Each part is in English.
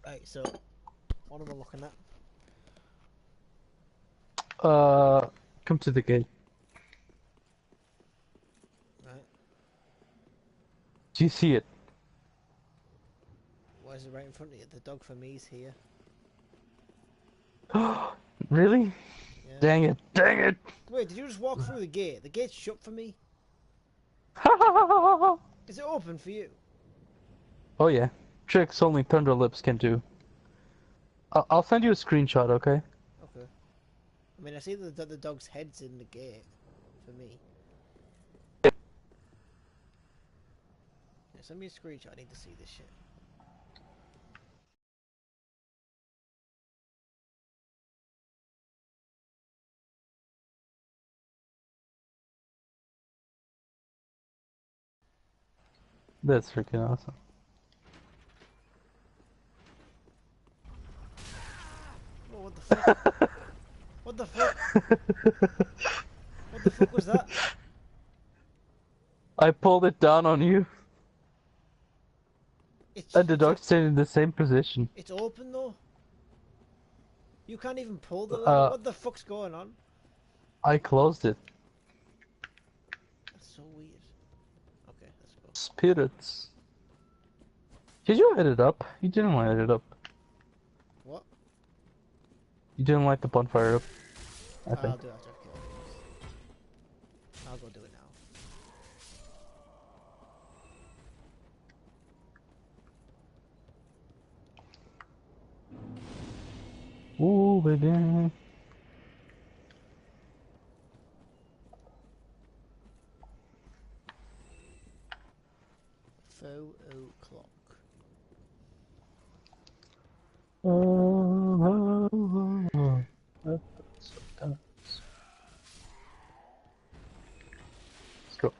Right, so what am I looking at? Come to the gate. Right, Do you see it? why is it right in front of you? The dog for me's here. Really? Yeah. Dang it! Dang it! Wait, did you just walk through the gate? The gate's shut for me. Is it open for you? Oh yeah, tricks only Thunderlips can do. I'll send you a screenshot, okay? Okay. I mean, I see that the dog's head's in the gate for me. Yeah, send me a screenshot. I need to see this shit. That's freaking awesome. Oh, what the fuck? What the fuck? What the fuck was that? I pulled it down on you, It's and the it's dog stayed in the same position. it's open though. You can't even pull the lever. Uh, What the fuck's going on? I closed it. That's so weird. Okay, let's go. Spirits. Did you light it up? You didn't light it up. What? You didn't light the bonfire up, I think. I'll do it after I've killed it. I'll go do it now. Ooh, baby. 4 o'clock. Let's go.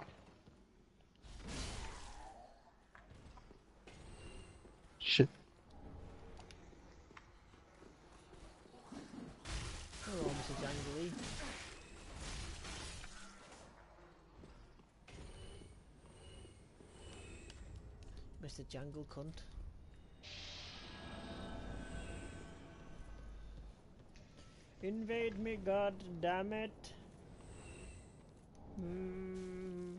Shit. Hello, Mr. Jangly. Mr. Jangle cunt. Invade me, god damn it. Hmm.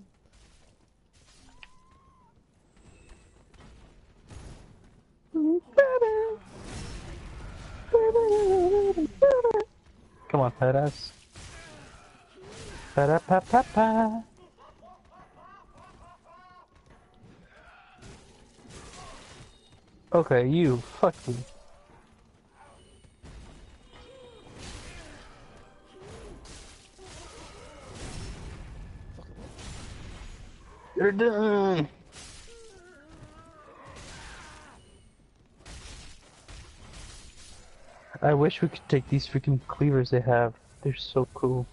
Come on, fat ass. Pa-da-pa-pa-pa. Okay, you. Fuck you. Fuck it. You're done. I wish we could take these freaking cleavers they have. They're so cool.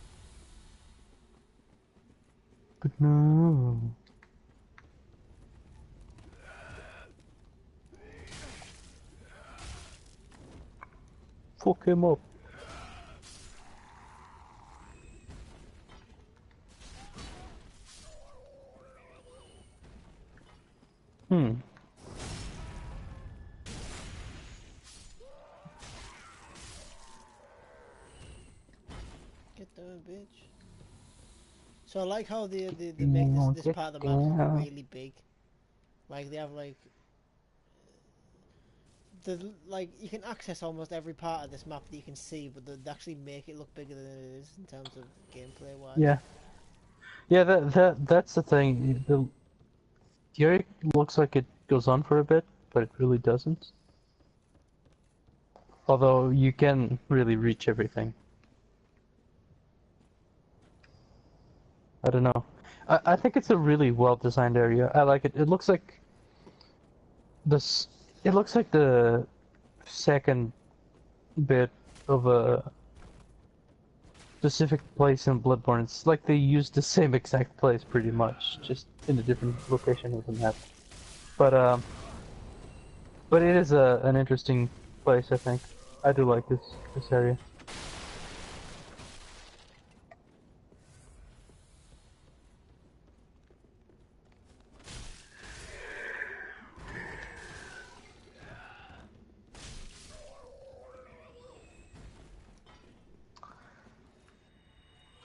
But no. Fuck him up. Hmm. Get down, bitch. So I like how they make No, this get part of the map down. really big. Like they have like you can access almost every part of this map that you can see, but they actually make it look bigger than it is in terms of gameplay wise. Yeah. Yeah, that's the thing. The area looks like it goes on for a bit, but it really doesn't. Although you can really reach everything. I don't know. I think it's a really well designed area. I like it. It looks like this. It looks like the second bit of a specific place in Bloodborne. It's like they used the same exact place pretty much, just in a different location of the map. But but it is an interesting place. I think I do like this area.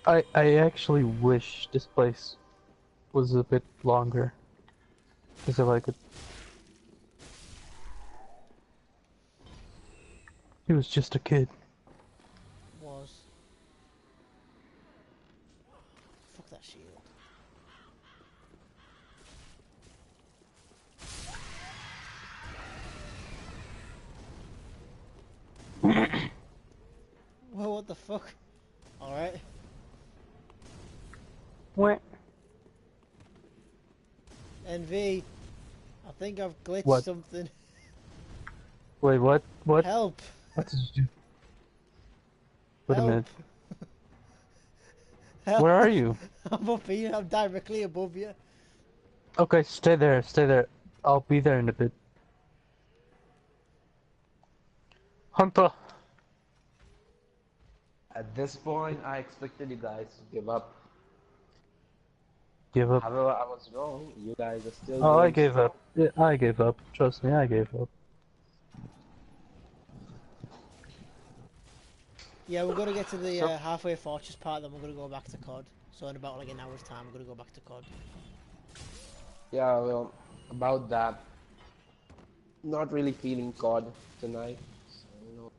I actually wish this place was a bit longer. Because I like it. He was just a kid. Was. Fuck that shield. Well, what the fuck? Alright. What? NV, I think I've glitched What? something. Wait, what? What? Help! What did you do? Wait a Help! minute. Help! Where are you? I'm up here, I'm directly above you. Okay, stay there, stay there. I'll be there in a bit. Hunter! At this point, I expected you guys to give up. Give up. However, I was wrong. You guys are still Oh, I going gave strong. up. Yeah, I gave up. Trust me, I gave up. Yeah, we're gonna get to the So, halfway fortress part, then we're gonna go back to COD. So in about like an hour's time, we're gonna go back to COD. yeah, well, about that, not really feeling COD tonight. So,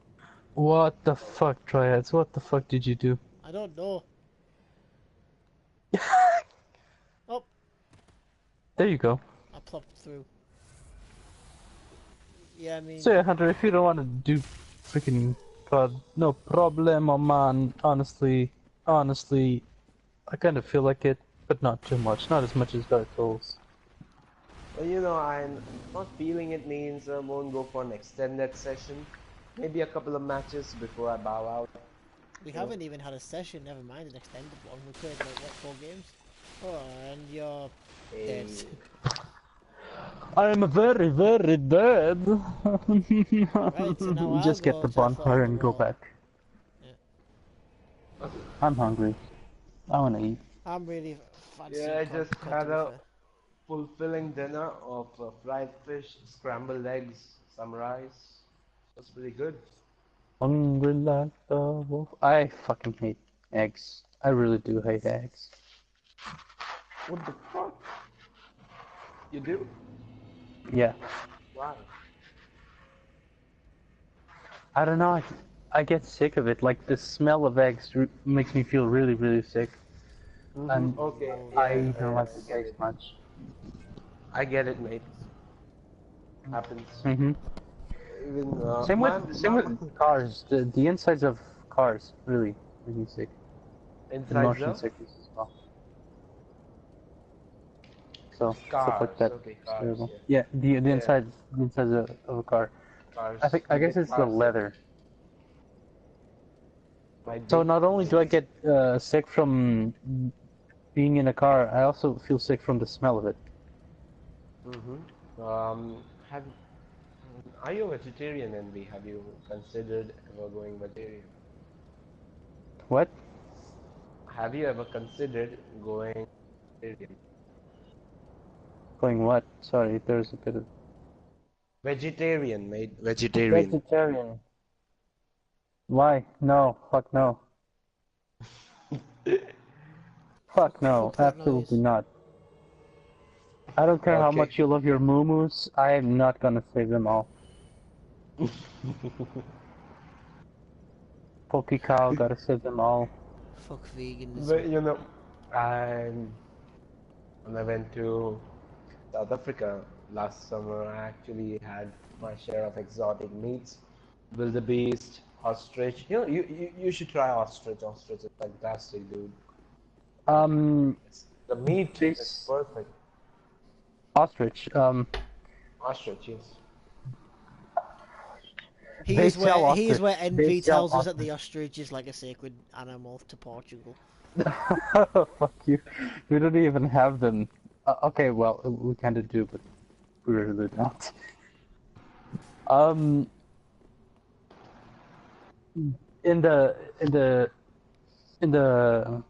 What the fuck, Triads? What the fuck did you do? I don't know. Oh, There you go. I plopped through. Yeah, I mean, So yeah, Hunter, if you don't want to do freaking COD, no problemo, man. Honestly, I kind of feel like it, but not too much. Not as much as Dark Souls. well, I'm not feeling it means I won't go for an extended session. Maybe a couple of matches before I bow out. we You know. haven't even had a session, never mind an extended one. We played like, what, 4 games? Oh, and you're dead. Eh, I'm very, very dead. Right, so now I'll Just get go the to the foot of bonfire the and go wall. back. Yeah. I'm hungry. I wanna eat. I'm really fancy yeah, I COD, just COD to had be a fair. fulfilling dinner of fried fish, scrambled eggs, some rice. That's pretty good. Hungry like the wolf. I fucking hate eggs. I really do hate eggs. What the fuck? You do? Yeah. Why? I don't know. I get sick of it. Like the smell of eggs makes me feel really, really sick. And Okay, Oh, yeah, I don't like I the get taste it. much. I get it, mate. Happens. Mhm. Even Same with cars. The insides of cars really, really sick. And inside motion the sickness as well. So stuff like cars. that. Okay, It's cars. terrible. Yeah, Yeah, the yeah, inside of a car. cars. I You guess get it's the car sick. leather. Might So be. not only do I get sick from being in a car, I also feel sick from the smell of it. Have are you a vegetarian, Envy? Have you considered ever going vegetarian? What? Have you ever considered going vegetarian? Going what? Sorry, there's a bit of Vegetarian, mate. Vegetarian. vegetarian. Why? No. Fuck no. Fuck no. Fuck that Absolutely noise. not. I don't care how Okay. much you love your moo I am not gonna save them all. Poke cow, gotta save them all. Fuck veganism. But I when I went to South Africa last summer, I actually had my share of exotic meats, wildebeest, ostrich. You should try ostrich. Ostrich is fantastic, dude. Um, The meat is this perfect. ostrich. Ostrich, yes. They sell Here's ostrich. where They Envy sell tells us that ostrich. the ostrich is like a sacred animal to Portugal. Fuck you. We don't even have them. Okay, well, we kind of do, but we really don't. Um, in the in the in the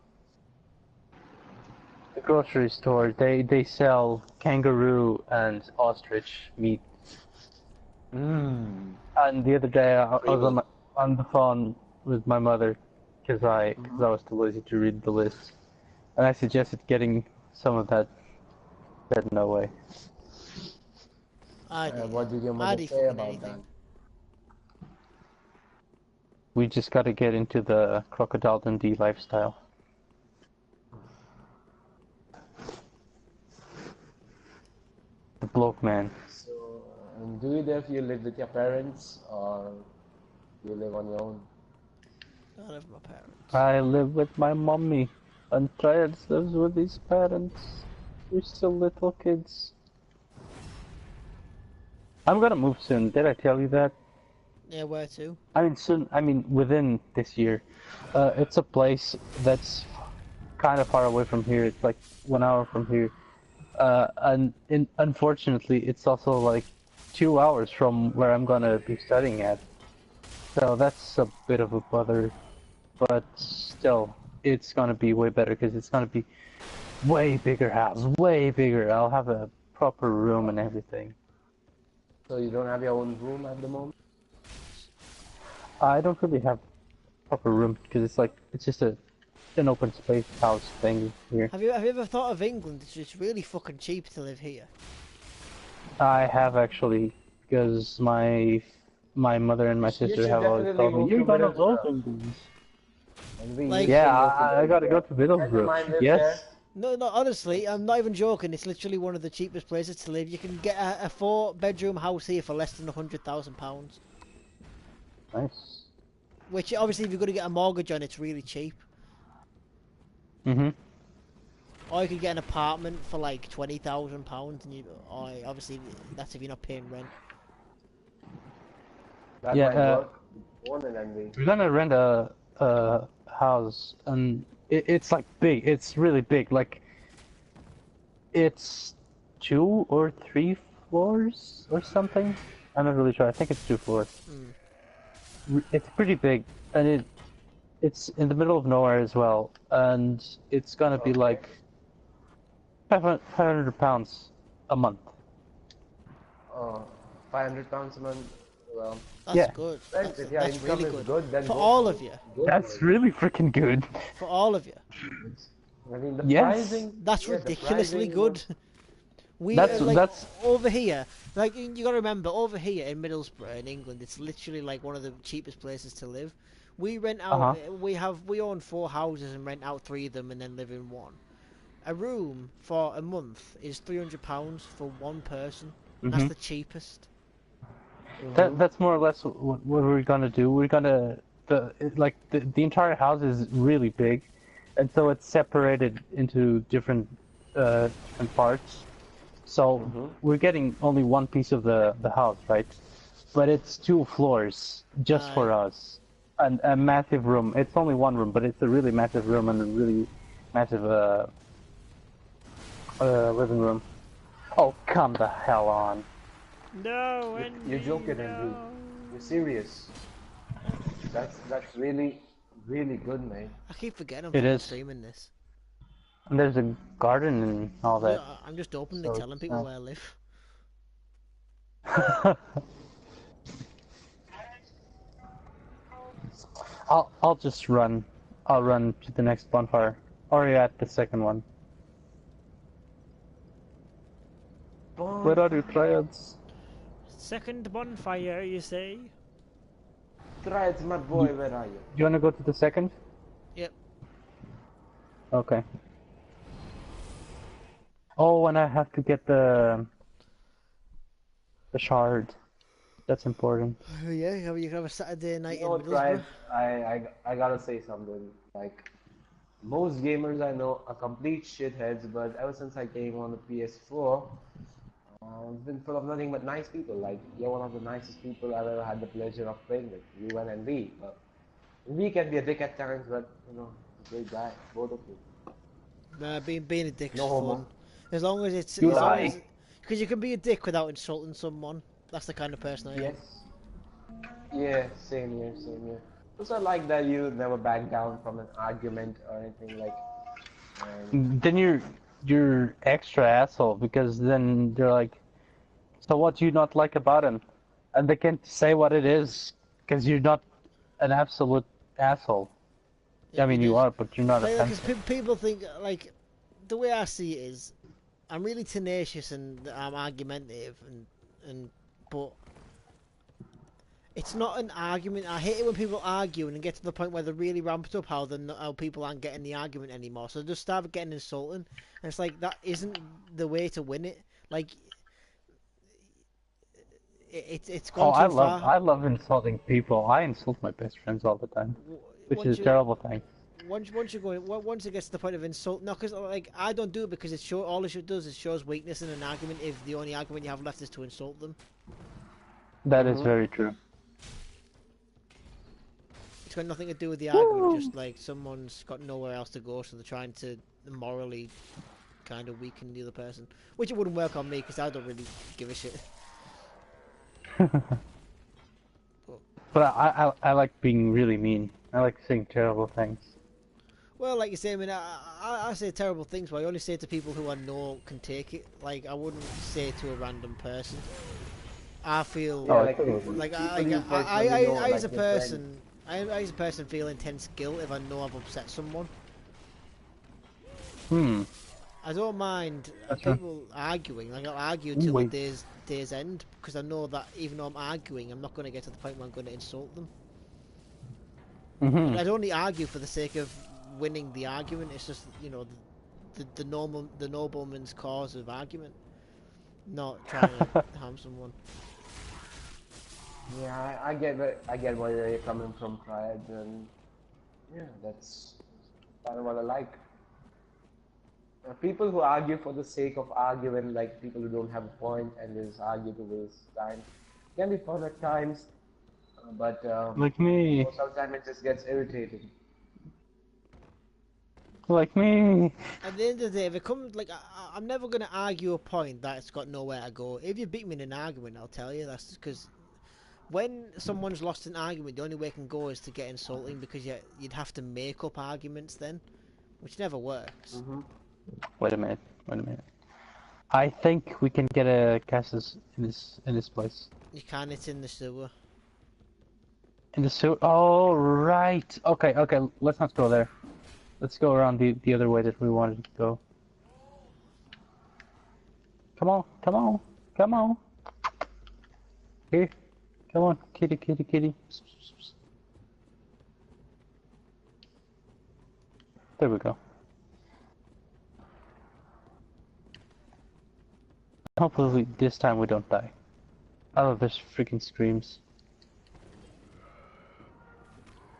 grocery store, they sell kangaroo and ostrich meat. Mmm. And the other day, I was Creamy. on the phone with my mother, because I was too lazy to read the list, and I suggested getting some of that. Said no way. What did your mother I'd eat say fucking about anything. We just got to get into the Crocodile Dundee lifestyle. The bloke man. that? So, do either of you live with your parents or you live on your own? I live with my parents. I live with my mommy, and Triads lives with his parents. We're still little kids. I'm gonna move soon. Did I tell you that? Yeah, where to? I mean soon. I mean within this year. It's a place that's kind of far away from here. It's like 1 hour from here. Unfortunately, it's also like 2 hours from where I'm gonna be studying at. So that's a bit of a bother. But still, it's gonna be way better because it's gonna be way bigger house, way bigger. I'll have a proper room and everything. So you don't have your own room at the moment? I don't really have a proper room because it's just an open space house thing here. Have you ever thought of England? It's really fucking cheap to live here. I have actually because my mother and my You sister should have always definitely told me move you're to gonna love Middlesbrough. England. And we Like- used Yeah, to move to I gotta go to Friends of mine Middlesbrough. live Yes. there. No, honestly, I'm not even joking. It's literally one of the cheapest places to live. You can get a 4-bedroom house here for less than £100,000. Nice. Which obviously, if you're going to get a mortgage on, it's really cheap. Mhm. Or you could get an apartment for like £20,000, and obviously that's if you're not paying rent. That Yeah, might work more than envy. We're gonna rent a house, and it's like big. It's really big. Like it's 2 or 3 floors or something. I'm not really sure. I think it's 2 floors. It's pretty big, and it's in the middle of nowhere as well. And it's gonna be like £500 a month. £500 a month. Well, That's Yeah. good. if your That's income really is good. good, then For go all for of it. you. Go That's for it. really freaking good. For all of you. I mean, the Yes. pricing. That's yeah, the ridiculously pricing good. was- We That's over here, like you gotta remember, over here in Middlesbrough in England, it's literally like one of the cheapest places to live. We rent out. We own 4 houses and rent out 3 of them, and then live in one. A room for a month is £300 for one person. That's the cheapest. That's more or less what we're gonna do. We're gonna the entire house is really big, and so it's separated into different parts. So we're getting only one piece of the house, right? But it's 2 floors just for us, and a massive room. It's only one room, but it's a really massive room and a really massive living room. Oh, come the hell on! No, You're joking, Andrew. You're serious. That's really, really good, mate. I keep forgetting I'm It fucking is. streaming this. And there's a garden and all that. I'm just openly So telling it's people nice. where I live. I'll just run. I'll run to the next bonfire. Or you're at the second one. Where are you, Triads? Second bonfire, you say? Try it, my boy. Where are you? You wanna go to the second? Yep. Okay. Oh, and I have to get the shard. That's important. Yeah, you can have a Saturday night You know, in try Middlesbrough. it. I gotta say something. Like, most gamers I know are complete shitheads, but ever since I came on the PS4, it's been full of nothing but nice people. Like, you're one of the nicest people I've ever had the pleasure of playing with. You and NV. But NV can be a dick at times, but, you know, he's a great guy. Both of you. Nah, being a dick's No homo. fun. As long as it's... You as long lie. as, because you can be a dick without insulting someone. That's the kind of person I am. Yes. Yeah, same here, same here. Also, I like that you never back down from an argument or anything like. Then you're extra asshole because then they're like, so what do you not like about him? And they can't say what it is because you're not an absolute asshole. I mean, you are, but you're not Because offensive. people think like the way I see it is, I'm really tenacious and I'm argumentative and but it's not an argument. I hate it when people argue and get to the point where they're really ramped up how people aren't getting the argument anymore. So they just start getting insulting, and it's like that isn't the way to win it. Like it's Oh, gone too far. I love insulting people. I insult my best friends all the time, which is Once a you terrible thing. once you go once it gets to the point of insult, no, because like I don't do it because all it does is shows weakness in an argument if the only argument you have left is to insult them. That is very true. It's got nothing to do with the argument, Woo! just like someone's got nowhere else to go, so they're trying to morally kind of weaken the other person. Which it wouldn't work on me because I don't really give a shit. But I like being really mean. I like saying terrible things. Well, like you say, I mean, I say terrible things, but I only say it to people who I know can take it. Like, I wouldn't say it to a random person. I feel Yeah, like I as a person, I as a person feel intense guilt if I know I've upset someone. I don't mind people arguing. Like I'll argue till the day's end because I know that even though I'm arguing, I'm not going to get to the point where I'm going to insult them. I'd only argue for the sake of winning the argument. It's just the nobleman's cause of argument, not trying to harm someone. Yeah, I get where you're coming from, Triad, and yeah, that's kind of what I like. People who argue for the sake of arguing, like people who don't have a point and just argue to waste time, can be fun at times, but Like me. most of the time it just gets irritating. Like me. At the end of the day, if it comes like I'm never going to argue a point that's got nowhere to go. If you beat me in an argument, I'll tell you that's because when someone's lost an argument, the only way it can go is to get insulting because you'd have to make up arguments then, which never works. Wait a minute. I think we can get a Cassis in this place. You can. It's in the sewer. In the sewer. Oh right. Okay. Let's not go there. Let's go around the other way that we wanted to go. Come on. Here. Come on, kitty. There we go. Hopefully this time we don't die. I love this freaking screams.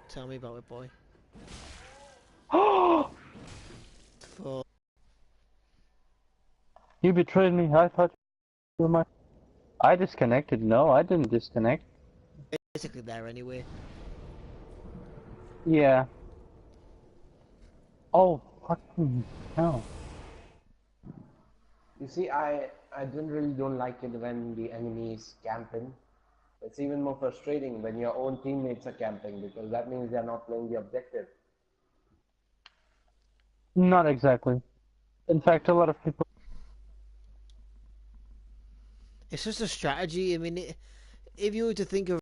Tell me about it, boy. Oh! For You betrayed me. I thought you were my... I disconnected. No, I didn't disconnect. basically there anyway. Yeah. Oh, fucking hell. You see, I don't like it when the enemy is camping. It's even more frustrating when your own teammates are camping because that means they're not playing the objective. Not exactly. In fact, a lot of people... It's just a strategy. I mean, if you were to think of